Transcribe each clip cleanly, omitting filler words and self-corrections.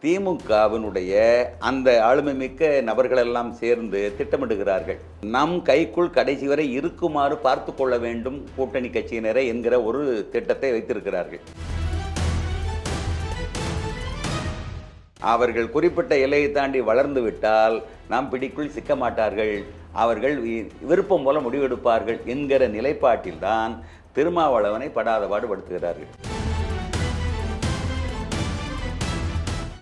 திமுகவினுடைய அந்த ஆளுமை மிக்க நபர்களெல்லாம் சேர்ந்து திட்டமிடுகிறார்கள். நம் கைக்குள் கடைசி வரை இருக்குமாறு பார்த்து கொள்ள வேண்டும் கூட்டணி கட்சியினரை என்கிற ஒரு திட்டத்தை வைத்திருக்கிறார்கள். அவர்கள் குறிப்பிட்ட எல்லையை தாண்டி வளர்ந்து விட்டால் நாம் பிடிக்குள் சிக்க மாட்டார்கள், அவர்கள் விருப்பம் போல முடிவெடுப்பார்கள் என்கிற நிலைப்பாட்டில்தான் திருமாவளவனை படாத பாடுபடுத்துகிறார்கள்.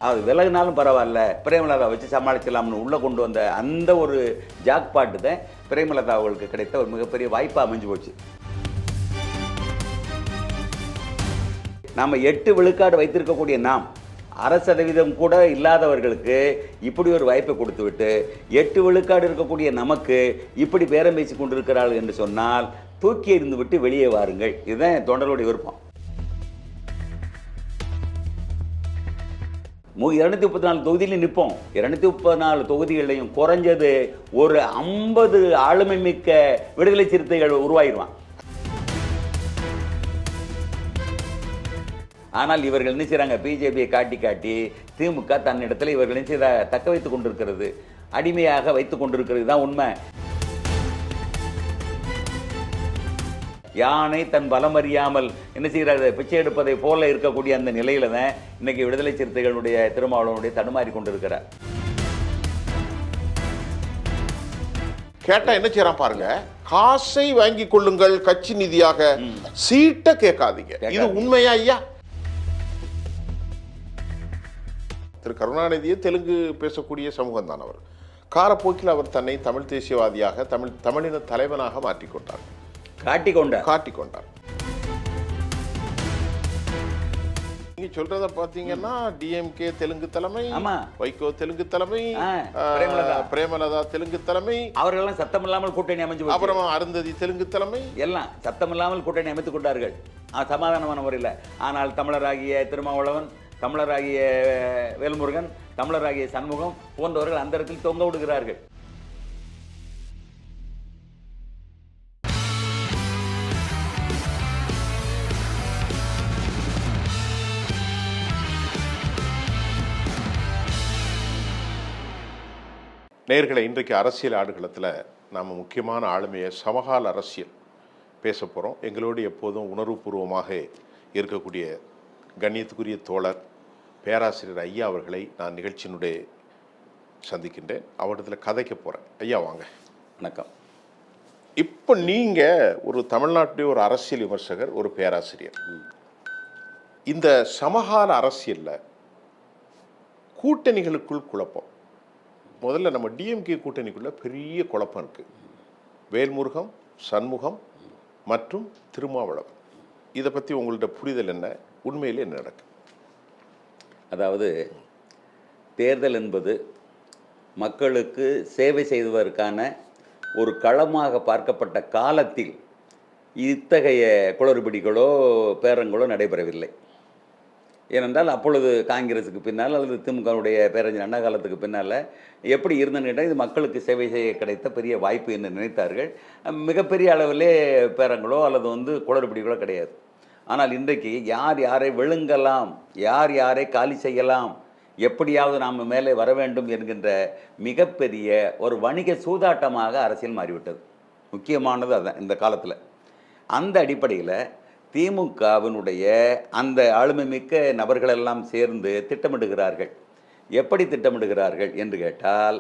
அது விலகினாலும் பரவாயில்ல, பிரேமலதா வச்சு சமாளிக்கலாம்னு உள்ளே கொண்டு வந்த அந்த ஒரு ஜாக்பாட்டு தான் பிரேமலதா அவர்களுக்கு கிடைத்த ஒரு மிகப்பெரிய வாய்ப்பாக அமைஞ்சு போச்சு. நாம் 8 விழுக்காடு வைத்திருக்கக்கூடிய நாம் 1% கூட இல்லாதவர்களுக்கு இப்படி ஒரு வாய்ப்பை கொடுத்து விட்டு 8 விழுக்காடு இருக்கக்கூடிய நமக்கு இப்படி பேரம் பேசி கொண்டிருக்கிறார்கள் என்று சொன்னால் தூக்கி எறிந்து விட்டு வெளியே வாருங்கள். இதுதான் தொண்டர்களுடைய விருப்பம். 234 தொகுதியிலும் நிற்போம். 234 தொகுதிகளையும் குறைஞ்சது ஒரு 50 ஆளுமை மிக்க விடுதலை சிறுத்தைகள் உருவாயிருவான். ஆனால் இவர்கள் என்ன செய்கிறாங்க, பிஜேபியை காட்டி காட்டி திமுக தன்னிடத்தில் இவர்கள் என்ன செய்த தக்க வைத்துக் கொண்டிருக்கிறது, அடிமையாக வைத்துக் கொண்டிருக்கிறது தான் உண்மை. யானை தன் பலம் அறியாமல் என்ன செய்கிறது, பிச்சை எடுப்பதை போல இருக்கக்கூடிய அந்த நிலையில தான் இன்னைக்கு விடுதலை சிறுத்தைகளுடைய திருமாவளவனுடைய தடுமாறி கொண்டிருக்கிறார். கேட்டா என்ன செய்யறான் பாருங்க, காசை வாங்கி கொள்ளுங்கள் கட்சி நிதியாக, சீட்டை கேட்காதீங்க. இது உண்மையா ஐயா? திரு கருணாநிதியை தெலுங்கு பேசக்கூடிய சமூகம் தான் அவர். காலப்போக்கில் அவர் தன்னை தமிழ் தேசியவாதியாக தமிழின தலைவனாக மாற்றிக்கொண்டார், காட்டிக்கொண்டார். நீங்க சொல்றத பாத்தீங்கன்னா டிஎம்கே தெலுங்கு தலைமை, வைகோ தெலுங்கு தலைமை, பிரேமலதா தெலுங்கு தலைமை, அவர்கள் சத்தம் இல்லாமல் கூட்டணி அமைச்சு, அப்புறமா அருந்ததி தெலுங்கு தலைமை, எல்லாம் சத்தம் இல்லாமல் கூட்டணி அமைத்துக் கொண்டார்கள் சமாதானமான முறையில். ஆனால் தமிழராகிய திருமாவளவன், தமிழராகிய வேல்முருகன், தமிழராகிய சண்முகம் போன்றவர்கள் அந்த இடத்தில் தொங்க விடுகிறார்கள். நேயர்களை, இன்றைக்கு அரசியல் ஆடுகளத்தில் நாம் முக்கியமான ஆளுமையை சமகால அரசியல் பேச போகிறோம். எங்களோடு எப்போதும் உணர்வுபூர்வமாக இருக்கக்கூடிய கண்ணியத்துக்குரிய தோழர் பேராசிரியர் ஐயா அவர்களை நான் நிகழ்ச்சியினுடைய சந்திக்கின்றேன். அவரிடத்தில் கதைக்க போகிறேன். ஐயா வாங்க. வணக்கம். இப்போ நீங்கள் ஒரு தமிழ்நாட்டுடைய ஒரு அரசியல் விமர்சகர், ஒரு பேராசிரியர். இந்த சமகால அரசியலில் கூட்டணிகளுக்குள் குழப்பம். முதல்ல நம்ம டிஎம்கே கூட்டணிக்குள்ள பெரிய குழப்பம் இருக்கு. வேல்முருகன், சண்முகம் மற்றும் திருமாவளவன், இதை பற்றி உங்கள்ட்ட புரிதல் என்ன? உண்மையில் என்ன நடக்கு? அதாவது தேர்தல் என்பது மக்களுக்கு சேவை செய்வதற்கான ஒரு களமாக பார்க்கப்பட்ட காலத்தில் இத்தகைய குளறுபடிகளோ பேரங்களோ நடைபெறவில்லை. ஏனென்றால் அப்பொழுது காங்கிரஸுக்கு பின்னால் அல்லது திமுகவுடைய பேரறிஞர் அண்ணா காலத்துக்கு பின்னால் எப்படி இருந்தன்னு கேட்டால் இது மக்களுக்கு சேவை செய்ய கிடைத்த பெரிய வாய்ப்பு என்று நினைத்தார்கள். மிகப்பெரிய அளவிலே பேரங்களோ அல்லது குளறுபடிகளோ கிடையாது. ஆனால் இன்றைக்கு யார் யாரை விழுங்கலாம், யார் யாரை காலி செய்யலாம், எப்படியாவது நாம் மேலே வர வேண்டும் என்கின்ற மிகப்பெரிய ஒரு வணிக சூதாட்டமாக அரசியல் மாறிவிட்டது. முக்கியமானது அதுதான் இந்த காலத்தில். அந்த அடிப்படையில் திமுகவினுடைய அந்த ஆளுமை மிக்க நபர்களெல்லாம் சேர்ந்து திட்டமிடுகிறார்கள். எப்படி திட்டமிடுகிறார்கள் என்று கேட்டால்,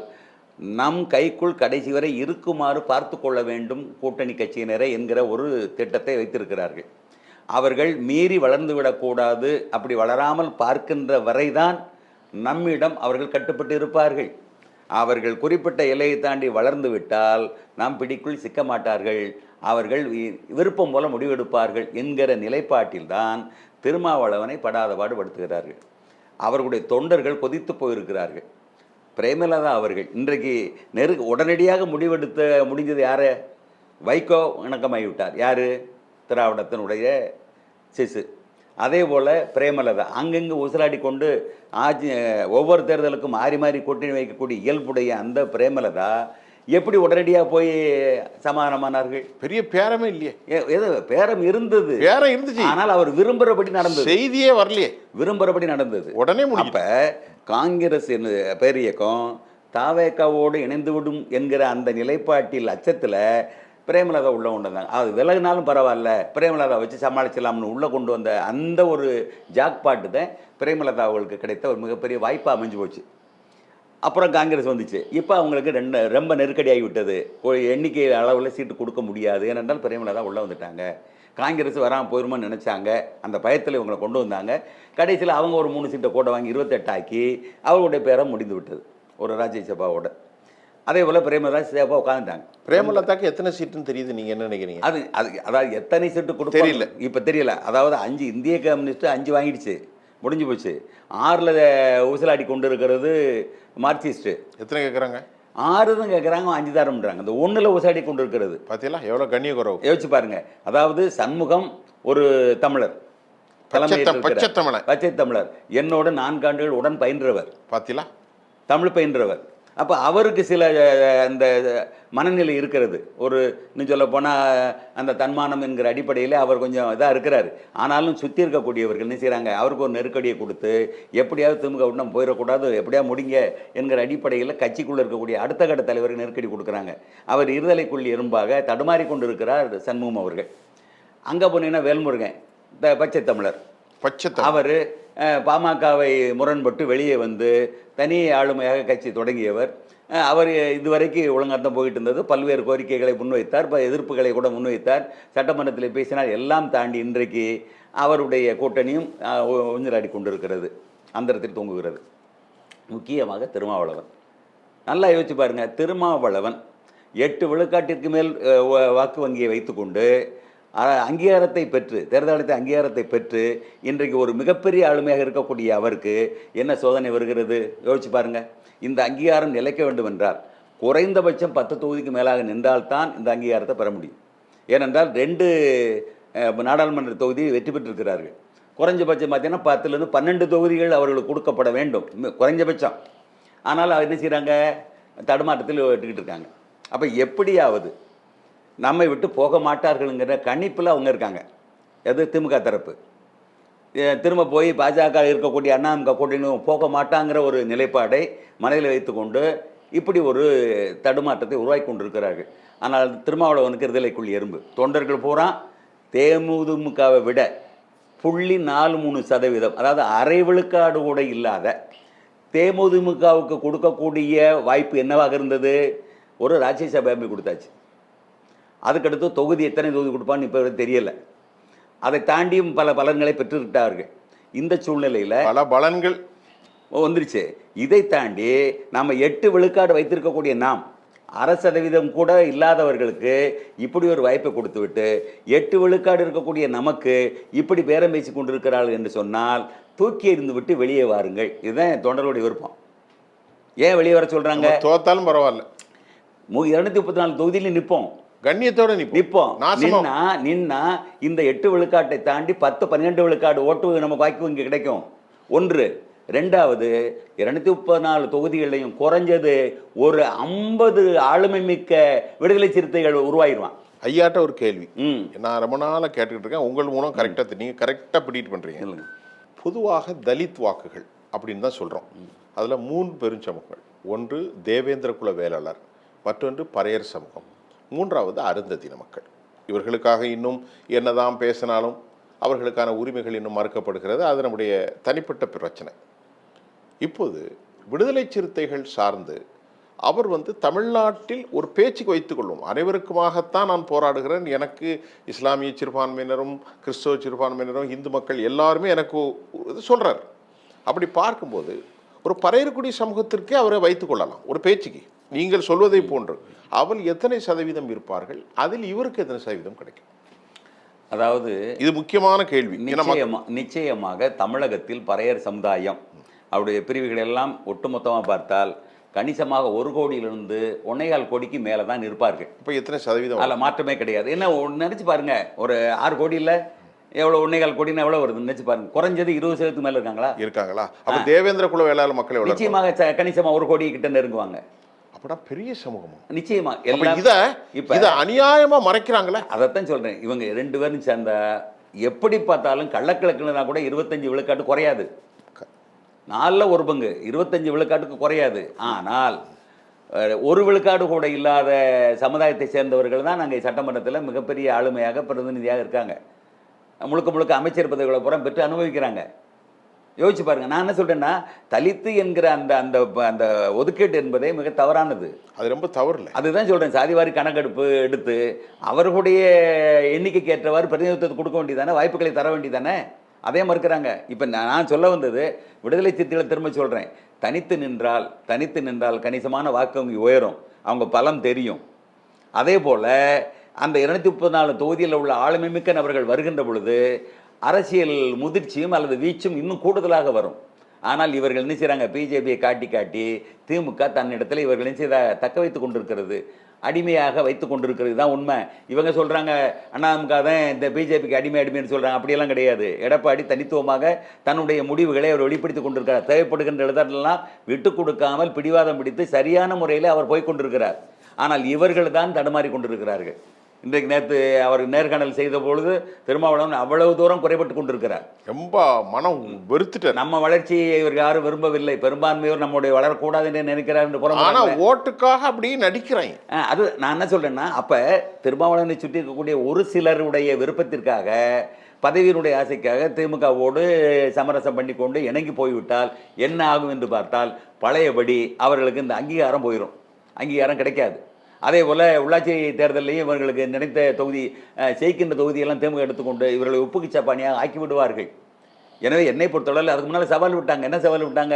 நம் கைக்குள் கடைசி வரை இருக்குமாறு பார்த்து கொள்ள வேண்டும் கூட்டணி கட்சியினரை என்கிற ஒரு திட்டத்தை வைத்திருக்கிறார்கள். அவர்கள் மீறி வளர்ந்து விடக்கூடாது, அப்படி வளராமல் பார்க்கின்ற வரைதான் நம்மிடம் அவர்கள் கட்டுப்பட்டு இருப்பார்கள். அவர்கள் குறிப்பிட்ட எல்லையை தாண்டி வளர்ந்து விட்டால் நாம் பிடிக்குள் சிக்க மாட்டார்கள், அவர்கள் விருப்பம் போல முடிவெடுப்பார்கள் என்கிற நிலைப்பாட்டில்தான் திருமாவளவனை படாத பாடுபடுத்துகிறார்கள். அவர்களுடைய தொண்டர்கள் கொதித்து போயிருக்கிறார்கள். பிரேமலதா அவர்கள் இன்றைக்கு உடனடியாக முடிஞ்சது யார்? வைகோ இணக்கமாகிவிட்டார். யார்? திராவிடத்தினுடைய சிசு. அதே போல் பிரேமலதா அங்கங்கே உசலாடி கொண்டு ஒவ்வொரு தேர்தலுக்கும் மாறி மாறி கூட்டணி வைக்கக்கூடிய இயல்புடைய அந்த பிரேமலதா எப்படி உடனடியாக போய் சமாதானமானார்கள்? பெரிய பேரமே இல்லையே. ஏதோ பேரம் இருந்தது, பேரம் இருந்துச்சு, ஆனால் அவர் விரும்புகிறபடி நடந்தது. செய்தியே வரலையே, விரும்புகிறபடி நடந்தது. உடனே அப்போ காங்கிரஸ் பேர் இயக்கம் தாவேக்காவோடு இணைந்துவிடும் என்கிற அந்த நிலைப்பாட்டில் அச்சத்தில் பிரேமலதா உள்ளே கொண்டு வந்தாங்க. அது விலகினாலும் பரவாயில்ல, பிரேமலதா வச்சு சமாளிச்சலாம்னு உள்ளே கொண்டு வந்த அந்த ஒரு ஜாக்பாட்டு தான் பிரேமலதா அவர்களுக்கு கிடைத்த ஒரு மிகப்பெரிய வாய்ப்பாக அமைஞ்சு போச்சு. அப்புறம் காங்கிரஸ் வந்துச்சு. இப்போ அவங்களுக்கு ரொம்ப நெருக்கடியாகி விட்டது. ஒரு எண்ணிக்கை அளவில் சீட்டு கொடுக்க முடியாது. ஏனென்றால் பிரேமலதா உள்ளே வந்துட்டாங்க. காங்கிரஸ் வராமல் போயிருமான்னு நினச்சாங்க. அந்த பயத்தில் இவங்களை கொண்டு வந்தாங்க. கடைசியில் அவங்க ஒரு 3 சீட்டை கூட வாங்கி 28 ஆக்கி அவர்களுடைய பேரை முடிந்து விட்டது ஒரு ராஜ்யசபாவோட. அதே போல் பிரேமலதா சேஃபாக உட்காந்துட்டாங்க. பிரேமலதாக்கு எத்தனை சீட்டுன்னு தெரியுது, நீங்கள் என்ன நினைக்கிறீங்க? அதாவது எத்தனை சீட்டு கொடுக்க தெரியல. இப்போ தெரியல. அதாவது 5 இந்திய கம்யூனிஸ்ட்டு 5 வாங்கிடுச்சு, முடிஞ்சு போச்சு. 6ல் ஊசலாடி கொண்டு இருக்கிறது மார்க்சிஸ்ட்டு. எத்தனை கேட்குறாங்க? 6 தான் கேட்குறாங்க, 5 தரம்ன்றாங்க. இந்த 1ல் ஊசாடி கொண்டு இருக்கிறது பார்த்தீங்களா எவ்வளோ கண்ணிய குறவு. யோசிச்சு பாருங்க. அதாவது சண்முகம் ஒரு தமிழர், பச்சை தமிழர், என்னோட 4 ஆண்டுகள் உடன் பயின்றவர், பார்த்தீங்களா தமிழ் பயின்றவர். அப்போ அவருக்கு சில அந்த மனநிலை இருக்கிறது. ஒரு இன்னும் சொல்ல போனால் அந்த தன்மானம் என்கிற அடிப்படையில் அவர் கொஞ்சம் இதாக இருக்கிறார். ஆனாலும் சுற்றி இருக்கக்கூடியவர்கள் என்ன செய்கிறாங்க, அவருக்கு ஒரு நெருக்கடியை கொடுத்து எப்படியாவது திமுக விட்டு நம்ம போயிடக்கூடாது, எப்படியா முடிங்க என்கிற அடிப்படையில் கட்சிக்குள்ளே இருக்கக்கூடிய அடுத்த கட்ட தலைவருக்கு நெருக்கடி கொடுக்குறாங்க. அவர் இருதலைக்குள் எறும்பாக தடுமாறி கொண்டு இருக்கிறார் சண்முகம் அவர்கள். அங்கே போனீங்கன்னா வேல்முருகன் பச்சை தமிழர், அவர் பாமகவை முரண்பட்டு வெளியே வந்து தனி ஆளுமையாக கட்சி தொடங்கியவர். அவர் இதுவரைக்கும் ஒழுங்காத்தான் போயிட்டு இருந்தது. பல்வேறு கோரிக்கைகளை முன்வைத்தார், எதிர்ப்புகளை கூட முன்வைத்தார், சட்டமன்றத்தில் பேசினார். எல்லாம் தாண்டி இன்றைக்கு அவருடைய கூட்டணியும் ஊஞ்சலாடி கொண்டிருக்கிறது, அந்தரத்தில் தூங்குகிறது. முக்கியமாக திருமாவளவன். நல்லா யோசிச்சு பாருங்க. திருமாவளவன் 8 விழுக்காட்டிற்கு மேல் வாக்கு வங்கியை வைத்துக்கொண்டு அங்கீகாரத்தை பெற்று, தேர்தலத்தை அங்கீகாரத்தை பெற்று இன்றைக்கு ஒரு மிகப்பெரிய ஆளுமையாக இருக்கக்கூடிய அவருக்கு என்ன சோதனை வருகிறது யோசிச்சு பாருங்க. இந்த அங்கீகாரம் நிலைக்க வேண்டும் என்றால் குறைந்தபட்சம் 10 தொகுதிக்கு மேலாக நின்றால்தான் இந்த அங்கீகாரத்தை பெற முடியும். ஏனென்றால் 2 நாடாளுமன்ற தொகுதி வெற்றி பெற்றிருக்கிறார்கள். குறைஞ்சபட்சம் பார்த்தீங்கன்னா 10லேருந்து 12 தொகுதிகள் அவர்களுக்கு கொடுக்கப்பட வேண்டும் குறைஞ்சபட்சம். ஆனால் அவர் என்ன செய்கிறாங்க, தடுமாற்றத்தில் விட்டுக்கிட்டு இருக்காங்க. அப்போ எப்படியாவது நம்மை விட்டு போக மாட்டார்களுங்கிற கணிப்பில் அவங்க இருக்காங்க. எது திமுக தரப்பு திரும்ப போய் பாஜக இருக்கக்கூடிய அண்ணாதிமுக கூட்டணி போக மாட்டாங்கிற ஒரு நிலைப்பாடை மனதில் வைத்துக்கொண்டு இப்படி ஒரு தடுமாற்றத்தை உருவாக்கி கொண்டிருக்கிறார்கள். ஆனால் திருமாவளவனுக்கு இருதலைக்குள் எறும்பு. தொண்டர்கள் பூரா தேமுதிமுகவை விட 0.43%, அதாவது அரை விழுக்காடு கூட இல்லாத தேமுதிமுகவுக்கு கொடுக்கக்கூடிய வாய்ப்பு என்னவாக இருந்தது, ஒரு ராஜ்யசபா எம்பி கொடுத்தாச்சு. அதுக்கடுத்து தொகுதி எத்தனை தொகுதி கொடுப்பான்னு இப்போ தெரியலை. அதை தாண்டியும் பல பலன்களை பெற்றுக்கிட்டார்கள். இந்த சூழ்நிலையில் பல பலன்கள் வந்துருச்சு. இதை தாண்டி நாம் 8 விழுக்காடு வைத்திருக்கக்கூடிய நாம் 1% கூட இல்லாதவர்களுக்கு இப்படி ஒரு வாய்ப்பை கொடுத்து விட்டு 8 விழுக்காடு இருக்கக்கூடிய நமக்கு இப்படி பேரம் பேசி கொண்டிருக்கிறார்கள் என்று சொன்னால் தூக்கி எறிந்து விட்டு வெளியே வாருங்கள். இதுதான் தொண்டர்களுடைய விருப்பம். ஏன் வெளியே வர சொல்கிறாங்க? தோத்தாலும் பரவாயில்ல, 234 தொகுதியிலும் நிற்போம், கண்ணியத்தோடு நிற்போம். நின்னா இந்த 8 விழுக்காட்டை தாண்டி 10-12 விழுக்காடு ஓட்டு நமக்கு வாய்ப்பு இங்கே கிடைக்கும். ஒன்று. 2வது 234 தொகுதிகளையும் குறைஞ்சது ஒரு 50 ஆளுமை மிக்க விடுதலை சிறுத்தைகள் உருவாயிருவான். ஐயாட்ட ஒரு கேள்வி நான் ரொம்ப நாளாக கேட்டுக்கிட்டு இருக்கேன். உங்கள் மூலம் கரெக்டாக நீங்கள் கரெக்டாக பிடிட்டு பண்ணுறீங்க. பொதுவாக தலித் வாக்குகள் அப்படின்னு தான் சொல்கிறோம். அதில் 3 பெருஞ்சமூகங்கள். ஒன்று தேவேந்திர குல வேளாளர், மற்றொன்று பறையர் சமூகம், 3வது அருந்ததின மக்கள். இவர்களுக்காக இன்னும் என்னதான் பேசினாலும் அவர்களுக்கான உரிமைகள் இன்னும் மறுக்கப்படுகிறது. அது நம்முடைய தனிப்பட்ட பிரச்சனை. இப்போது விடுதலை சிறுத்தைகள் சார்ந்து அவர் தமிழ்நாட்டில் ஒரு பேச்சுக்கு வைத்துக்கொள்ளும், அனைவருக்குமாகத்தான் நான் போராடுகிறேன், எனக்கு இஸ்லாமிய சிறுபான்மையினரும் கிறிஸ்தவ சிறுபான்மையினரும் இந்து மக்கள் எல்லாருமே எனக்கு இது சொல்கிறார். அப்படி பார்க்கும்போது ஒரு பறையர்குடி சமூகத்திற்கே அவரை வைத்துக்கொள்ளலாம் ஒரு பேச்சுக்கு. நீங்கள் சொல்வதை போன்று அவள் எத்தனை சதவீதம் இருப்பார்கள், அதில் இவருக்கு எத்தனை சதவீதம் கிடைக்கும்? அதாவது இது முக்கியமான கேள்வி. நிச்சயமாக தமிழகத்தில் பறையர் சமுதாயம் அவருடைய பிரிவுகள் எல்லாம் ஒட்டுமொத்தமாக பார்த்தால் கணிசமாக 1 கோடியிலிருந்து 1.25 கோடிக்கு மேலே தான் இருப்பார்கள். இப்போ எத்தனை சதவீதம்? அதில் மாற்றமே கிடையாது. என்ன நினச்சி பாருங்க, ஒரு 6 கோடியில் எவ்வளோ 1.25 கோடினா எவ்வளோ வருது நினச்சி பாருங்க. குறைஞ்சது 20% மேலே இருக்காங்களா? அப்போ தேவேந்திர குல வேளாளர் மக்கள் எவ்வளோ? நிச்சயமாக கணிசமாக 1 கோடி கிட்ட நெருங்குவாங்க. அப்படின்னா பெரிய சமூகமா? நிச்சயமா. இதை அநியாயமா மறைக்கிறாங்களே. அதைத்தான் சொல்றேன். இவங்க 2 பேரும் சேர்ந்த எப்படி பார்த்தாலும் கள்ளக்கிழக்குனா கூட 25 விழுக்காட்டு குறையாது. நாலில் ஒரு பங்கு 25 விழுக்காட்டுக்கு குறையாது. ஆனால் ஒரு விழுக்காடு கூட இல்லாத சமுதாயத்தை சேர்ந்தவர்கள் தான் நாங்கள் சட்டமன்றத்தில் மிகப்பெரிய ஆளுமையாக பிரதிநிதியாக இருக்காங்க. முழுக்க முழுக்க அமைச்சர் பதவிகளை பூரா பெற்று அனுபவிக்கிறாங்க. யோசிச்சு பாருங்க. நான் என்ன சொல்றேன்னா, தலித்து என்கிற அந்த அந்த அந்த ஒதுக்கீடு என்பதே மிக தவறானது. அது ரொம்ப தவறு இல்லை. அதுதான் சொல்றேன். சாதிவாரி கணக்கெடுப்பு எடுத்து அவர்களுடைய எண்ணிக்கைக்கு ஏற்றவாறு பிரதிநிதித்துவத்தை கொடுக்க வேண்டியதானே, வாய்ப்புகளை தர வேண்டியதானே. அதே மறுக்கிறாங்க. இப்போ நான் சொல்ல வந்தது, விடுதலை சிறுத்தைகளை திரும்ப சொல்கிறேன், தனித்து நின்றால் கணிசமான வாக்கு வங்கி உயரும், அவங்க பலம் தெரியும். அதே போல் அந்த 234 தொகுதியில் உள்ள ஆளுமை மிக்க நபர்கள் வருகின்ற பொழுது அரசியல் முதிர்ச்சியும் அல்லது வீச்சும் இன்னும் கூடுதலாக வரும். ஆனால் இவர்கள் என்ன செய்கிறாங்க, பிஜேபியை காட்டி காட்டி திமுக தன்னிடத்தில் இவர்கள் என்ன செய்த தக்க வைத்து கொண்டிருக்கிறது, அடிமையாக வைத்து கொண்டிருக்கிறது தான் உண்மை. இவங்க சொல்கிறாங்க அண்ணாதிமுக தான் இந்த பிஜேபிக்கு அடிமைன்னு சொல்கிறாங்க. அப்படியெல்லாம் கிடையாது. எடப்பாடி தனித்துவமாக தன்னுடைய முடிவுகளை அவர் வெளிப்படுத்தி கொண்டிருக்கிறார். தேவைப்படுகின்ற இடத்தெல்லாம் விட்டு கொடுக்காமல் பிடிவாதம் பிடித்து சரியான முறையில் அவர் போய்கொண்டிருக்கிறார். ஆனால் இவர்கள் தான் தடுமாறி கொண்டிருக்கிறார்கள். இன்றைக்கு நேற்று அவர் நேர்காணல் செய்த பொழுது திருமாவளவன் அவ்வளவு தூரம் குறைபட்டு கொண்டிருக்கிறார். ரொம்ப மனம் வெறுத்துட்டு, நம்ம வளர்ச்சியை இவர்கள் யாரும் விரும்பவில்லை, பெரும்பான்மையோர் நம்முடைய வளரக்கூடாது என்று நினைக்கிறார் என்று புறம் ஓட்டுக்காக அப்படியே நடிக்கிறாங்க. அது நான் என்ன சொல்றேன்னா, அப்ப திருமாவளவனை சுற்றி இருக்கக்கூடிய ஒரு சிலருடைய விருப்பத்திற்காக, பதவியினுடைய ஆசைக்காக திமுகவோடு சமரசம் பண்ணி கொண்டு இணங்கி போய்விட்டால் என்ன ஆகும் என்று பார்த்தால், பழையபடி அவர்களுக்கு இந்த அங்கீகாரம் போயிடும், அங்கீகாரம் கிடைக்காது. அதே போல் உள்ளாட்சி தேர்தலையும் இவர்களுக்கு நினைத்த தொகுதி ஜெயிக்கின்ற தொகுதியெல்லாம் திமுக எடுத்துக்கொண்டு இவர்களை உப்புக்கு சப்பானியாக ஆக்கி விடுவார்கள். எனவே என்னை பொறுத்தளவில் அதுக்கு முன்னால் சவால் விட்டாங்க. என்ன சவால் விட்டாங்க?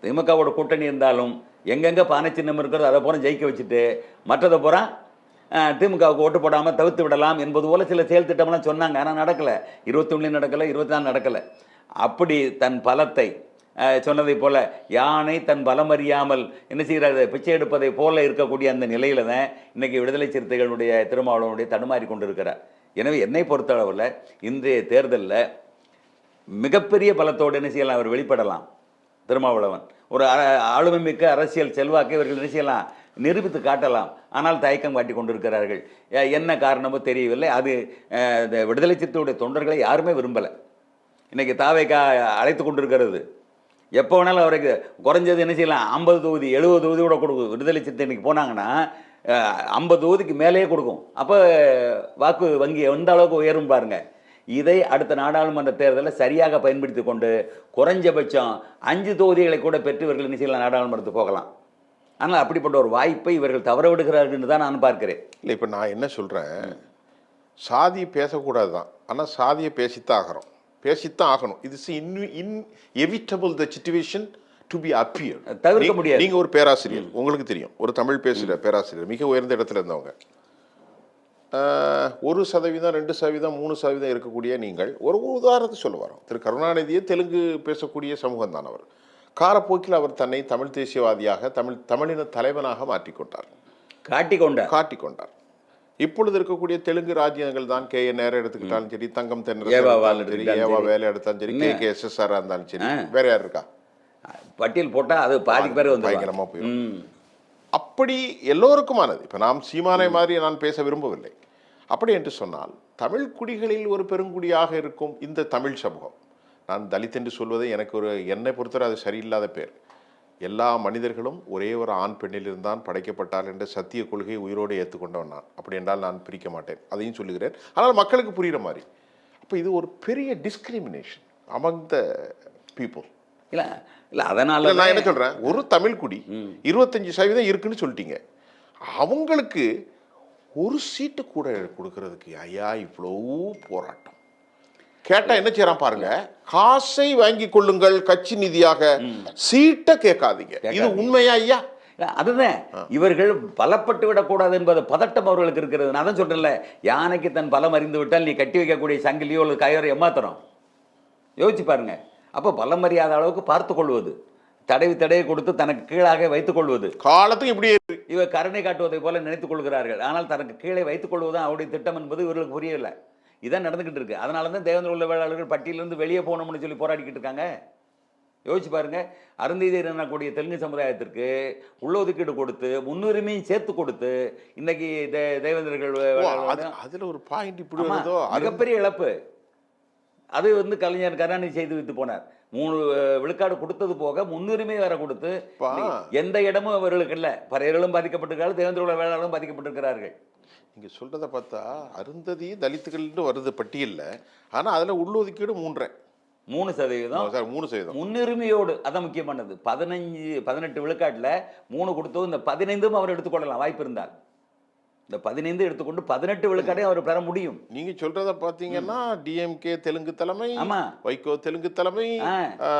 திமுகவோட கூட்டணி இருந்தாலும் எங்கெங்கே பானை சின்னம் இருக்கிறதோ அதை பூரா ஜெயிக்க வச்சுட்டு மற்றதை பூரா திமுகவுக்கு ஓட்டு போடாமல் தவிர்த்து விடலாம் என்பது போல் சில செயல் திட்டம்லாம் சொன்னாங்க. ஆனால் நடக்கலை. 21 நடக்கலை, 24 நடக்கலை. அப்படி தன் பலத்தை சொன்னதை போல யானை தன் பலம் அறியாமல் என்ன செய்கிறது, பிச்சை எடுப்பதை போல இருக்கக்கூடிய அந்த நிலையில தான் இன்னைக்கு விடுதலை சிறுத்தைகளுடைய திருமாவளவனுடைய தடுமாறி கொண்டிருக்கிறார். எனவே என்னை பொறுத்தளவில் இன்றைய தேர்தலில் மிகப்பெரிய பலத்தோடு என்ன செய்யலாம், அவர் வெளிப்படலாம். திருமாவளவன் ஒரு ஆளுமை மிக்க அரசியல் செல்வாக்கை இவர்கள் என்ன செய்யலாம், நிரூபித்து காட்டலாம். ஆனால் தயக்கம் காட்டி கொண்டிருக்கிறார்கள். என்ன காரணமோ தெரியவில்லை. அது விடுதலை சிறுத்தையுடைய தொண்டர்களை யாருமே விரும்பலை. இன்னைக்கு தாவேக்கா அழைத்து கொண்டிருக்கிறது. எப்போ வேணாலும் அவருக்கு குறைஞ்சது என்ன செய்யலாம், 50 தொகுதி 70 தொகுதி கூட கொடுக்கும். விடுதலை சிறுத்தை இன்னைக்கு போனாங்கன்னா 50 தொகுதிக்கு மேலேயே கொடுக்கும். அப்போ வாக்கு வங்கி எந்த அளவுக்கு உயரும் பாருங்க. இதை அடுத்த நாடாளுமன்ற தேர்தலில் சரியாக பயன்படுத்தி கொண்டு குறைஞ்சபட்சம் 5 தொகுதிகளை கூட பெற்று இவர்கள் என்ன செய்யலாம், நாடாளுமன்றத்துக்கு போகலாம். ஆனால் அப்படிப்பட்ட ஒரு வாய்ப்பை இவர்கள் தவற விடுகிறார்கள் என்று தான் நான் பார்க்கிறேன். இல்லை, இப்போ நான் என்ன சொல்கிறேன், சாதி பேசக்கூடாது தான், ஆனால் சாதியை பேசித்தான் ஆகணும். இது inevitable the situation to be appeared. தவிர்க்க முடியாது. நீங்கள் ஒரு பேராசிரியர், உங்களுக்கு தெரியும், ஒரு தமிழ் பேசுகிற பேராசிரியர், மிக உயர்ந்த இடத்துல இருந்தவங்க. 1%, 2%, 3% இருக்கக்கூடிய நீங்கள் ஒரு உதாரணத்தை சொல்ல வரோம். திரு கருணாநிதியை தெலுங்கு பேசக்கூடிய சமூகம் தான் அவர். காலப்போக்கில் அவர் தன்னை தமிழ் தேசியவாதியாக, தமிழின தலைவனாக மாற்றிக்கொண்டார், காட்டிக்கொண்டார். இப்பொழுது இருக்கக்கூடிய தெலுங்கு ராஜ்யங்கள் தான் KN நேரம் எடுத்துக்கிட்டாலும் சரி, தங்கம் தென்னரசு, ஏவா வேலை எடுத்தாலும் சரி, KSSR இருந்தாலும் சரி, வேற யார் இருக்கா பட்டியல் போட்டால் அது பாதி பேர் வந்து பயங்கரமாக போயிடும். அப்படி எல்லோருக்குமானது. இப்போ நாம் சீமானை மாதிரி நான் பேச விரும்பவில்லை. அப்படி என்று சொன்னால் தமிழ் குடிகளில் ஒரு பெருங்குடியாக இருக்கும் இந்த தமிழ் சமூகம், நான் தலித் என்று சொல்வதை என்னை பொறுத்தவரை அது சரியில்லாத பேர். எல்லா மனிதர்களும் ஒரே ஒரு ஆண் பெண்ணிலிருந்தான் படைக்கப்பட்டால் என்ற சத்திய கொள்கையை உயிரோடு ஏற்றுக்கொண்டவன் நான். அப்படி என்றால் நான் பிரிக்க மாட்டேன், அதையும் சொல்லுகிறேன். ஆனால் மக்களுக்கு புரிகிற மாதிரி. அப்போ இது ஒரு பெரிய டிஸ்கிரிமினேஷன் அமங் த பீப்புள். இல்லை அதனால நான் என்ன சொல்கிறேன், ஒரு தமிழ் குடி 25% இருக்குன்னு சொல்லிட்டீங்க, அவங்களுக்கு ஒரு சீட்டு கூட கொடுக்கறதுக்கு ஐயா இவ்வளோ போராட்டம். கேட்டா என்ன செய்யறான் பாருங்க, காசை வாங்கி கொள்ளுங்கள் கட்சி நிதியாக, சீட்டை கேட்காதீங்க. இது உண்மையா ஐயா? அதுதான் இவர்கள் பலப்பட்டு விடக்கூடாது என்பது பதட்டம் அவர்களுக்கு இருக்கிறது. நான் தான் சொல்றேன்ல, யானைக்கு தன் பலம் அறிந்து விட்டால் நீ கட்டி வைக்கக்கூடிய சங்கிலியோ அல்லது கயிறோ ஏமாத்துறோம். யோசிச்சு பாருங்க. அப்போ பலம் அறியாத அளவுக்கு பார்த்து கொள்வது, தடவி கொடுத்து தனக்கு கீழாக வைத்துக் கொள்வது, காலத்துக்கு இப்படி இவர் கருணை காட்டுவதை போல நினைத்துக் கொள்கிறார்கள். ஆனால் தனக்கு கீழே வைத்துக் கொள்வதுதான் அவருடைய திட்டம் என்பது இவர்களுக்கு புரியவில்லை. இதான் நடந்துகிட்டு இருக்கு. அதனால தான் தேவேந்திர உள்ள வேளாளர்கள் பட்டியலிருந்து வெளியே போகணும்னு சொல்லி போராடிக்கிட்டு இருக்காங்க. யோசிச்சு பாருங்க. அருந்ததியர் என்னக்கூடிய தெலுங்கு சமுதாயத்திற்கு உள்ளொதுக்கீடு கொடுத்து, முன்னுரிமையும் சேர்த்து கொடுத்து, இன்னைக்கு தேவேந்திரர்கள் அதுல ஒரு பாயிண்ட் இப்படி மிகப்பெரிய இழப்பு. அது வந்து கலைஞர் கருணாநிதி செய்து வைத்து போனார். 3 விழுக்காடு கொடுத்தது போக முன்னுரிமை வேற கொடுத்து பா எந்த இடமும் அவர்களுக்கு இல்ல. பறையர்களும் பாதிக்கப்பட்டிருக்கிறார்கள், தேவேந்திர குல வேளாளர்களும் பாதிக்கப்பட்டிருக்கிறார்கள். நீங்க சொல்றத பார்த்தா அருந்ததி தலித்துகள்னு வருது பட்டியல்ல. ஆனா அதுல உள்ளொதுக்கீடு 3.5 3% சார் 3%. முன்னுரிமையோடு அதான் முக்கியமானது. 15 18 விழுக்காட்டுல 3 கொடுத்தோம். இந்த 15ம் அவர் எடுத்துக்கொள்ளலாம் வாய்ப்பு இருந்தால். இந்த 15 எடுத்துக்கொண்டு 18 விழுக்காடை அவர் பெற முடியும். நீங்க சொல்றத பாத்தீங்கன்னா டிஎம்கே தெலுங்கு தலைமை, ஆமா. வைகோ தெலுங்கு தலைமை,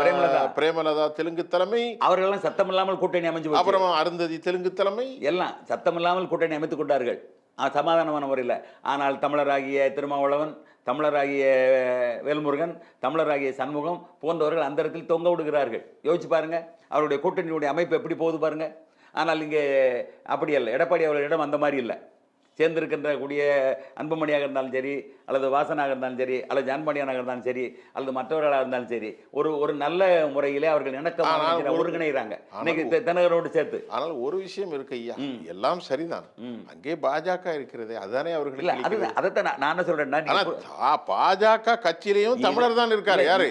பிரேமலதா. பிரேமலதா தெலுங்கு தலைமை, அவர்களெல்லாம் சத்தமில்லாமல் கூட்டணி அமைஞ்சு போச்சு. அப்புறம் அருந்ததி தெலுங்கு தலைமை, எல்லாம் சத்தமில்லாமல் கூட்டணி அமைத்துக் கொண்டார்கள். சமாதானமான முறையில். ஆனால் தமிழராகிய திருமாவளவன், தமிழராகிய வேல்முருகன், தமிழராகிய சண்முகம் போன்றவர்கள் அந்த இடத்தில் தொங்க விடுகிறார்கள். யோசிச்சு பாருங்க, அவருடைய கூட்டணியுடைய அமைப்பு எப்படி போகுது பாருங்க. ஆனால் இங்கே அப்படி அல்ல. எடப்பாடி அவர்களிடம் அந்த மாதிரி இல்லை. சேர்ந்திருக்கின்ற கூடிய அன்புமணியாக இருந்தாலும் சரி, அல்லது வாசனாக இருந்தாலும் சரி, அல்லது ஜான்மணியனாக இருந்தாலும் சரி, அல்லது மற்றவர்களாக இருந்தாலும் சரி, ஒரு நல்ல முறையிலே அவர்கள் இணக்கம் ஒருங்கிணைகிறாங்க இன்னைக்கு தினகரோடு சேர்த்து. ஆனால் ஒரு விஷயம் இருக்கு ஐயா, எல்லாம் சரிதான். அங்கே பாஜக இருக்கிறது, அதுதானே அவர்கள். அதைத்தான் நான் என்ன சொல்றேன்னா, பாஜக கட்சியிலையும் தமிழர் தான் இருக்காரு. யாரு?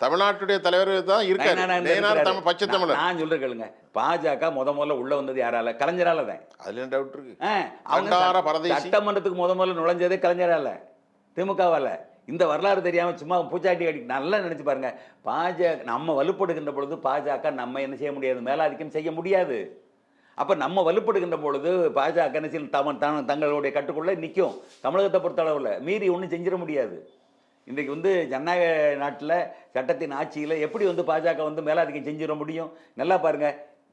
தமிழ்நாட்டுடைய தலைவர் தான் இருக்காரு, பச்சை தமிழர். நான் சொல்றேன் கேளுங்க, பாஜக முதல்ல உள்ள வந்தது யாரால? கலைஞரால தான். அதுல டவுட் இருக்கு. அவங்க சட்டமன்றத்துக்கு முதல்ல நுழைஞ்சதே கலைஞரால, திமுகவால. இந்த வரலாறு தெரியாம சும்மா பூச்சாட்டி அடி நல்லா நினைச்சு பாருங்க. பாஜக நம்ம வலுப்படுகின்ற பொழுது பாஜக நம்ம என்ன செய்ய முடியாது, மேலாதிக்கம் செய்ய முடியாது. அப்ப நம்ம வலுப்படுகின்ற பொழுது பாஜக என்ன செய்யும், தங்களுடைய கட்டுக்குள்ள நிற்கும். தமிழகத்தை பொறுத்தளவுல மீறி ஒன்றும் செஞ்சிட முடியாது. இன்றைக்கு வந்து ஜனநாயக நாட்டில் சட்டத்தின் ஆட்சியில் எப்படி வந்து பாஜக வந்து மேலாதிக்கம் செஞ்சிட முடியும்? நல்லா பாருங்க,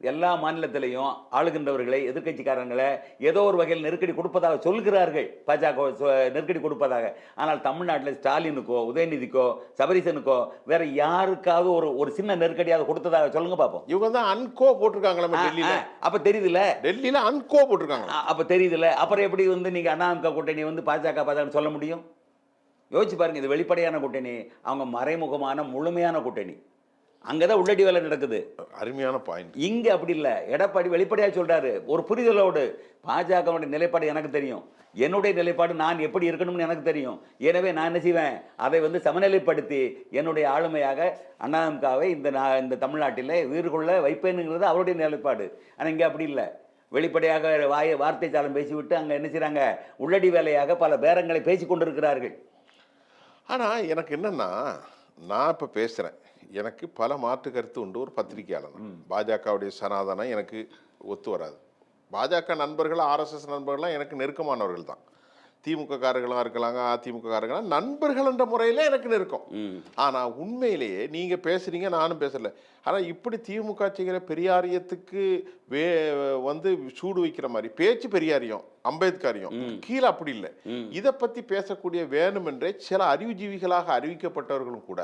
எல்லா மாநிலத்திலையும் ஆளுகின்றவர்களை, எதிர்கட்சிக்காரங்களை ஏதோ ஒரு வகையில் நெருக்கடி கொடுப்பதாக சொல்கிறார்கள், பாஜக நெருக்கடி கொடுப்பதாக. ஆனால் தமிழ்நாட்டில் ஸ்டாலினுக்கோ, உதயநிதிக்கோ, சபரீசனுக்கோ வேற யாருக்காவது ஒரு சின்ன நெருக்கடியாக கொடுத்ததாக சொல்லுங்க பார்ப்போம். இவங்க தான் அன்கோ போட்டிருக்காங்களா டெல்லியில? அப்ப தெரியுதுல, டெல்லியில அன்கோ போட்டிருக்காங்க. அப்ப தெரியுதுல, அப்புறம் எப்படி வந்து நீங்க அண்ணாதிமுக கூட்டணி வந்து பாஜக சொல்ல முடியும்? யோசிச்சு பாருங்க. இது வெளிப்படையான கூட்டணி, அவங்க மறைமுகமான முழுமையான கூட்டணி. அங்கதான் உள்ளடி வேலை நடக்குது. அருமையான பாயிண்ட். இங்க அப்படி இல்ல. எடப்பாடி வெளிப்படையா சொல்றாரு, ஒரு புரிதலோடு. பாஜகவுடைய நிலைப்பாடு எனக்கு தெரியும், என்னுடைய நிலைப்பாடு நான் எப்படி இருக்கணும்னு எனக்கு தெரியும். எனவே நான் என்ன செய்வேன், அதை வந்து சமநிலைப்படுத்தி என்னுடைய ஆளுமையாக அண்ணாதிமுகவை இந்த தமிழ்நாட்டில் உயிர்கொள்ள வைப்பேனுங்கிறது அவருடைய நிலைப்பாடு. ஆனால் இங்கே அப்படி இல்லை. வெளிப்படையாக வார்த்தை சாலம் பேசிவிட்டு அங்கே என்ன செய்கிறாங்க, உள்ளடி வேலையாக பல பேரங்களை பேசி கொண்டிருக்கிறார்கள். ஆனால் எனக்கு என்னன்னா, நான் இப்போ பேசுகிறேன், எனக்கு பல மாற்று கருத்து உண்டு. ஒரு பத்திரிகையாளர், பாஜகவுடைய சனாதனம் எனக்கு ஒத்து வராது. பாஜக நண்பர்கள், ஆர்எஸ்எஸ் நண்பர்கள்லாம் எனக்கு நெருக்கமானவர்கள் தான். திமுக காரர்களாக இருக்கலாங்க, அதிமுக காரர்களாக நண்பர்கள் என்ற முறையில் எனக்கு நெருக்கம். ஆனால் உண்மையிலேயே நீங்கள் பேசுகிறீங்க, நானும் பேசலை. ஆனால் இப்படி திமுக செய்கிற பெரியாரியத்துக்கு வந்து சூடு வைக்கிற மாதிரி பேச்சு பெரியாரியம், அம்பேத்கரியம் கீழே அப்படி இல்லை. இதை பற்றி பேசக்கூடிய வேணுமென்றே சில அறிவுஜீவிகளாக அறிவிக்கப்பட்டவர்களும் கூட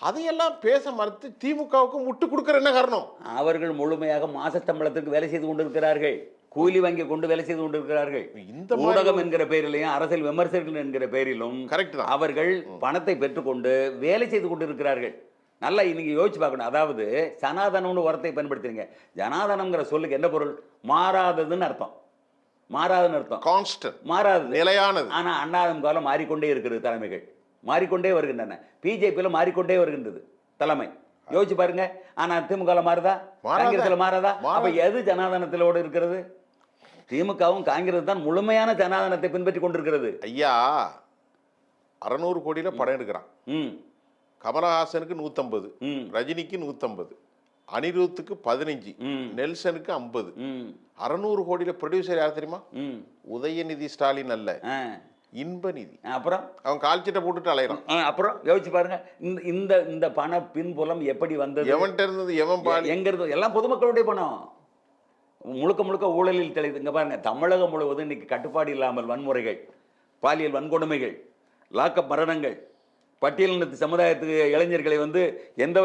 அதையெல்லாம் பேச மறுத்து திமுகவுக்கு முட்டு கொடுக்குற என்ன காரணம்? அவர்கள் முழுமையாக மாசத்தம்பளத்துக்கு வேலை செய்து கொண்டிருக்கிறார்கள், கூலி வாங்கி கொண்டு வேலை செய்து கொண்டிருக்கிறார்கள். இந்த ஊடகம் என்கிற பெயரிலையும் அரசியல் விமர்சகர்கள் என்கிற பெயரிலும் அவர்கள் பணத்தை பெற்றுக்கொண்டு வேலை செய்து கொண்டிருக்கிறார்கள். நல்லா இன்னைக்கு யோசிச்சு பார்க்கணும். அதாவது சனாதனம்னு வார்த்தையை பயன்படுத்துறீங்க. ஜனாதனம்ங்கிற சொல்லுக்கு என்ன பொருள்? மாறாததுன்னு அர்த்தம். மாறாதுன்னு அர்த்தம், கான்ஸ்டன்ட், மாறாது, நிலையானது. ஆனா அண்ணாதிமுக மாறிக்கொண்டே இருக்கிறது, தலைமைகள் மாறிக்கொண்டே வருகின்றன. பிஜேபியில் மாறிக்கொண்டே வருகின்றது தலைமை. யோசிச்சு பாருங்க. ஆனா திமுக மாறுதா, காங்கிரஸ்ல மாறாதா? அப்ப எது ஜனாதனத்திலோடு இருக்கிறது? திமுகவும் காங்கிரஸ் தான் முழுமையான ஜனாதனத்தை பின்பற்றி கொண்டிருக்கிறது. ஐயா 600 கோடியில படம் எடுக்கிறான். கமலஹாசனுக்கு 150, ரஜினிக்கு 150, அனிருத்துக்கு 15, நெல்சனுக்கு 50. 600 கோடியில ப்ரொடியூசர் யார் தெரியுமா? உதயநிதி ஸ்டாலின் அல்ல, இன்பநிதி. அப்புறம் அவன் கால்ச்சிட்ட போட்டுட்டு அலையறான். அப்புறம் யோசிச்சு பாருங்க, இந்த இந்த பண பின்புலம் எப்படி வந்தது, எவன்கிட்ட இருந்தது, எவன் எங்க இருந்தது? எல்லாம் பொதுமக்களுடைய பணம், முழுக்க முழுக்க ஊழலில் தெளிது. இங்க பாருங்க, தமிழகம் முழுவதும் இன்னைக்கு கட்டுப்பாடு இல்லாமல் வன்முறைகள், பாலியல் வன்கொடுமைகள், லாக்கப் மரணங்கள், பட்டியலினத்து சமுதாயத்துக்கு இளைஞர்களை வந்து எந்த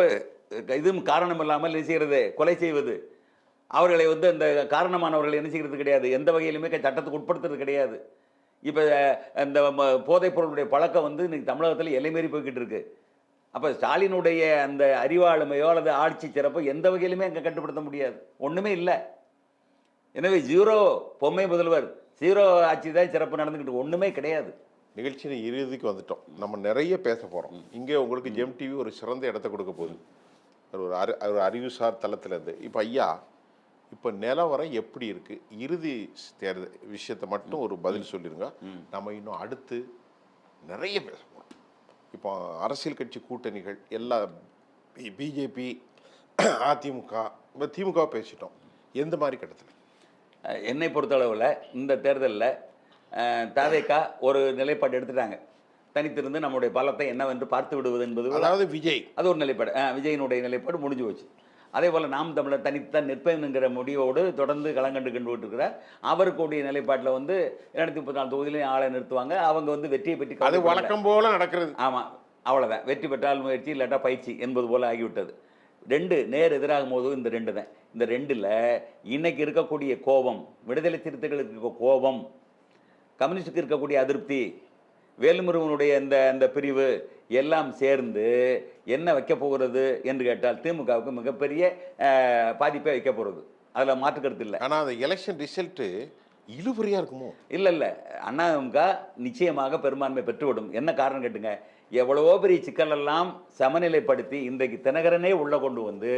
இதுவும் காரணம் இல்லாமல் என்ன செய்கிறது, கொலை செய்வது, அவர்களை வந்து அந்த காரணமானவர்களை என்ன செய்கிறது கிடையாது, எந்த வகையிலுமே சட்டத்துக்கு உட்படுத்துறது கிடையாது. இப்போ இந்த போதைப் பொருளுடைய பழக்கம் வந்து இன்னைக்கு தமிழகத்தில் எல்லைமீறி போய்கிட்டு இருக்கு. அப்போ ஸ்டாலினுடைய அந்த அறிவாளுமையோ அல்லது ஆட்சி சிறப்போ எந்த வகையிலுமே அங்கே கட்டுப்படுத்த முடியாது, ஒன்றுமே இல்லை. எனவே ஜீரோ பொம்மை முதல்வர், ஜீரோ ஆட்சி தான் சிறப்பு நடந்துக்கிட்டு, ஒன்றுமே கிடையாது. நிகழ்ச்சியின் இறுதிக்கு வந்துட்டோம். நம்ம நிறைய பேச போகிறோம். இங்கே உங்களுக்கு ஜெம் டிவி ஒரு சிறந்த இடத்த கொடுக்க போகுது. ஒரு அறிவுசார் தளத்திலேருந்து இப்போ ஐயா, இப்போ நிலவரம் எப்படி இருக்குது, இறுதி தேர்தல் விஷயத்தை மட்டும் ஒரு பதில் சொல்லிடுங்க. நம்ம இன்னும் அடுத்து நிறைய பேச போகிறோம். இப்போ அரசியல் கட்சி கூட்டணிகள் எல்லா பிஜேபி, அதிமுக, இப்போ திமுக பேசிட்டோம். எந்த மாதிரி கட்டத்தில்? என்னை பொறுத்தளவில் இந்த தேர்தலில் தாவேகா ஒரு நிலைப்பாடு எடுத்துட்டாங்க. தனித்திருந்து நம்முடைய பலத்தை என்னவென்று பார்த்து விடுவது என்பது, அதாவது விஜய் அது ஒரு நிலைப்பாடு. விஜயினுடைய நிலைப்பாடு முடிஞ்சு போச்சு. அதே போல் நாம் தமிழர் தனித்தான் நிற்பேனுங்கிற முடிவோடு தொடர்ந்து களங்கண்டு இருக்கிறார். அவருக்குடைய நிலைப்பாட்டில் வந்து 234 தொகுதியிலையும் ஆளை நிறுத்துவாங்க. அவங்க வந்து வெற்றியை பற்றி அது வழக்கம் போல நடக்கிறது. ஆமாம், அவ்வளோதான். வெற்றி பெற்றால் முயற்சி, இல்லாட்டா பயிற்சி என்பது போல் ஆகிவிட்டது. ரெண்டு நேர் எதிராகும் போது இந்த ரெண்டு தான். இந்த ரெண்டில் இன்னைக்கு இருக்கக்கூடிய கோபம், விடுதலை சிறுத்தைகளுக்கு இருக்க கோபம், கம்யூனிஸ்டுக்கு இருக்கக்கூடிய அதிருப்தி, வேலுமுருகனுடைய இந்த பிரிவு எல்லாம் சேர்ந்து என்ன வைக்க போகிறது என்று கேட்டால் திமுகவுக்கு மிகப்பெரிய பாதிப்பை வைக்க போகிறது. அதில் மாற்று கருத்து இல்லை. ஆனால் அந்த எலெக்ஷன் ரிசல்ட்டு இழுபறியாக இருக்குமோ? இல்லை, அதிமுக நிச்சயமாக பெரும்பான்மை பெற்றுவிடும். என்ன காரணம் கேட்டுங்க, எவ்வளவோ பெரிய சிக்கலெல்லாம் சமநிலைப்படுத்தி இன்றைக்கு தினகரனே உள்ளே கொண்டு வந்து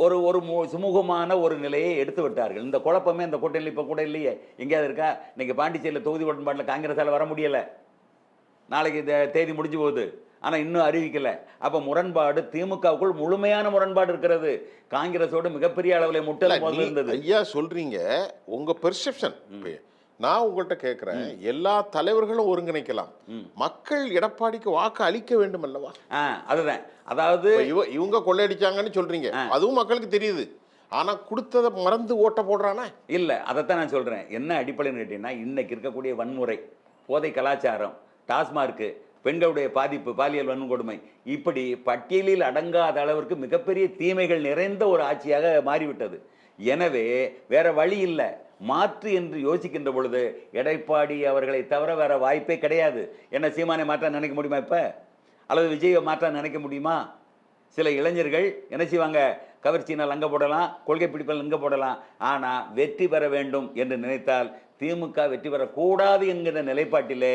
ஒரு சுமூகமான ஒரு நிலையை எடுத்து விட்டார்கள். இந்த குழப்பமே இந்த கூட்டணியில் இப்போ கூட இல்லையே. எங்கேயாவது இருக்கா? இன்னைக்கு பாண்டிச்சேரியில் தொகுதி உடன்பாட்டில் காங்கிரஸால் வர முடியலை. நாளைக்கு இந்த தேதி முடிஞ்சு போகுது, ஆனால் இன்னும் அறிவிக்கலை. அப்போ முரண்பாடு திமுகவுக்குள் முழுமையான முரண்பாடு இருக்கிறது. காங்கிரஸோடு மிகப்பெரிய அளவில் முட்டல் இருந்தது. ஐயா சொல்றீங்க உங்க பெர்செப்ஷன். நான் உங்கள்கிட்ட கேட்குறேன், எல்லா தலைவர்களும் ஒருங்கிணைக்கலாம், மக்கள் எடப்பாடிக்கு வாக்கு அளிக்க வேண்டும் அல்லவா? அதுதான். அதாவது இவங்க கொள்ளையடிச்சாங்கன்னு சொல்றீங்க, அதுவும் மக்களுக்கு தெரியுது. ஆனா கொடுத்ததை மறந்து ஓட்ட போடுறானா? இல்லை, அதைத்தான் நான் சொல்றேன். என்ன அடிப்படைன்னு கேட்டீங்கன்னா, இன்னைக்கு இருக்கக்கூடிய வன்முறை, போதை கலாச்சாரம், டாஸ்மார்க்கு, பெண்களுடைய பாதிப்பு, பாலியல் வன்கொடுமை, இப்படி பட்டியலில் அடங்காத அளவிற்கு மிகப்பெரிய தீமைகள் நிறைந்த ஒரு ஆட்சியாக மாறிவிட்டது. எனவே வேற வழி இல்லை. மாற்று என்று யோசிக்கின்ற பொழுது எடப்பாடி அவர்களை தவிர வேற வாய்ப்பே கிடையாது. என்ன சீமானை மாற்ற நினைக்க முடியுமா இப்ப? அல்லது விஜயை மாற்ற நினைக்க முடியுமா? சில இளைஞர்கள் என்ன செய்வாங்க, கவர்ச்சியினால் அங்கே போடலாம், கொள்கை பிடிப்பில் இங்கே போடலாம். ஆனால் வெற்றி பெற வேண்டும் என்று நினைத்தால் திமுக வெற்றி பெறக்கூடாது என்கிற நிலைப்பாட்டிலே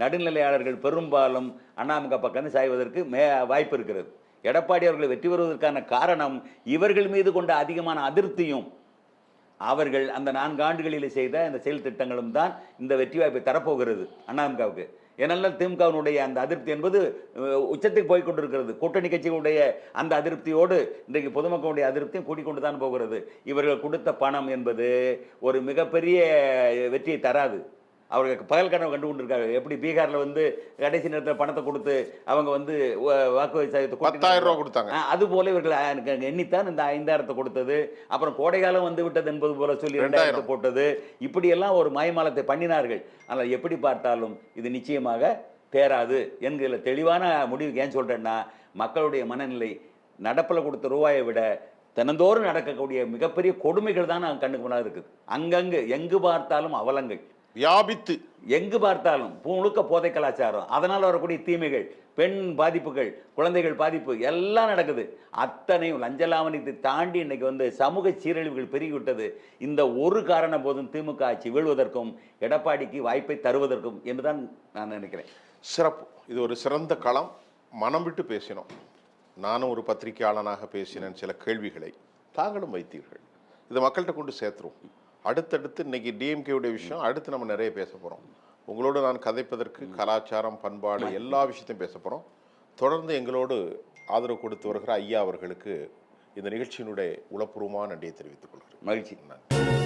நடுநிலையாளர்கள் பெரும்பாலும் அதிமுக பக்கம் சாய்வதற்கு வாய்ப்பு இருக்கிறது. எடப்பாடி அவர்களை வெற்றி பெறுவதற்கான காரணம் இவர்கள் மீது கொண்ட அதிகமான அதிருப்தியும் அவர்கள் அந்த 4 ஆண்டுகளில் செய்த இந்த செயல் திட்டங்களும் தான் இந்த வெற்றி வாய்ப்பை தரப்போகிறது அதிமுகவுக்கு. ஏனென்றால் திமுகவினுடைய அந்த அதிருப்தி என்பது உச்சத்துக்கு போய்கொண்டிருக்கிறது. கூட்டணி கட்சிகளுடைய அந்த அதிருப்தியோடு இன்றைக்கு பொதுமக்களுடைய அதிருப்தியும் கூட்டிக்கொண்டு தான் போகிறது. இவர்கள் கொடுத்த பணம் என்பது ஒரு மிகப்பெரிய வெற்றியை தராது. அவர்களுக்கு பகல் கனவு கண்டு கொண்டிருக்காங்க. எப்படி பீகாரில் வந்து கடைசி நேரத்தில் பணத்தை கொடுத்து அவங்க வந்து வாக்கு 10,000 ரூபா கொடுத்தாங்க. அதுபோல இவர்கள் எண்ணித்தான் இந்த 5,000 கொடுத்தது. அப்புறம் கோடைகாலம் வந்து விட்டது என்பது போல சொல்லி 2,000 போட்டது. இப்படியெல்லாம் ஒரு மாயமாலத்தை பண்ணினார்கள். ஆனால் எப்படி பார்த்தாலும் இது நிச்சயமாக தேராது என்கிற தெளிவான முடிவுக்கு ஏன் சொல்கிறேன்னா, மக்களுடைய மனநிலை நடப்பில் கொடுத்த ரூபாயை விட தினந்தோறும் நடக்கக்கூடிய மிகப்பெரிய கொடுமைகள் தான் கண்ணுக்கு முன்னாடி இருக்குது. அங்கங்கு எங்கு பார்த்தாலும் அவலங்கள் வியாபித்து, எங்கு பார்த்தாலும் முழுக்க போதை கலாச்சாரம், அதனால் வரக்கூடிய தீமைகள், பெண் பாதிப்புகள், குழந்தைகள் பாதிப்பு எல்லாம் நடக்குது. அத்தனையும் லஞ்சலாவணியத்தை தாண்டி இன்னைக்கு வந்து சமூக சீரழிவுகள் பெருகிவிட்டது. இந்த ஒரு காரணம் போதும் திமுக ஆட்சி வீழ்வதற்கும் எடப்பாடிக்கு வாய்ப்பை தருவதற்கும் என்றுதான் நான் நினைக்கிறேன். சிறப்பு. இது ஒரு சிறந்த களம். மனம் விட்டு பேசினோம். நானும் ஒரு பத்திரிகையாளனாக பேசினேன். சில கேள்விகளை தாங்களும் வைத்தீர்கள். இதை மக்கள்கிட்ட கொண்டு சேர்த்துருவோம். அடுத்தடுத்து இன்னைக்கு டிஎம்கேவுடைய விஷயம், அடுத்து நம்ம நிறைய பேச போகிறோம். உங்களோடு நான் கதைப்பதற்கு கலாச்சாரம், பண்பாடு, எல்லா விஷயத்தையும் பேச போகிறோம். தொடர்ந்து எங்களோடு ஆதரவு கொடுத்து வருகிற ஐயா அவர்களுக்கு இந்த நிகழ்ச்சியினுடைய உளப்பூர்வமான நன்றியை தெரிவித்துக் கொள்கிறேன். மகிழ்ச்சி. நன்றி.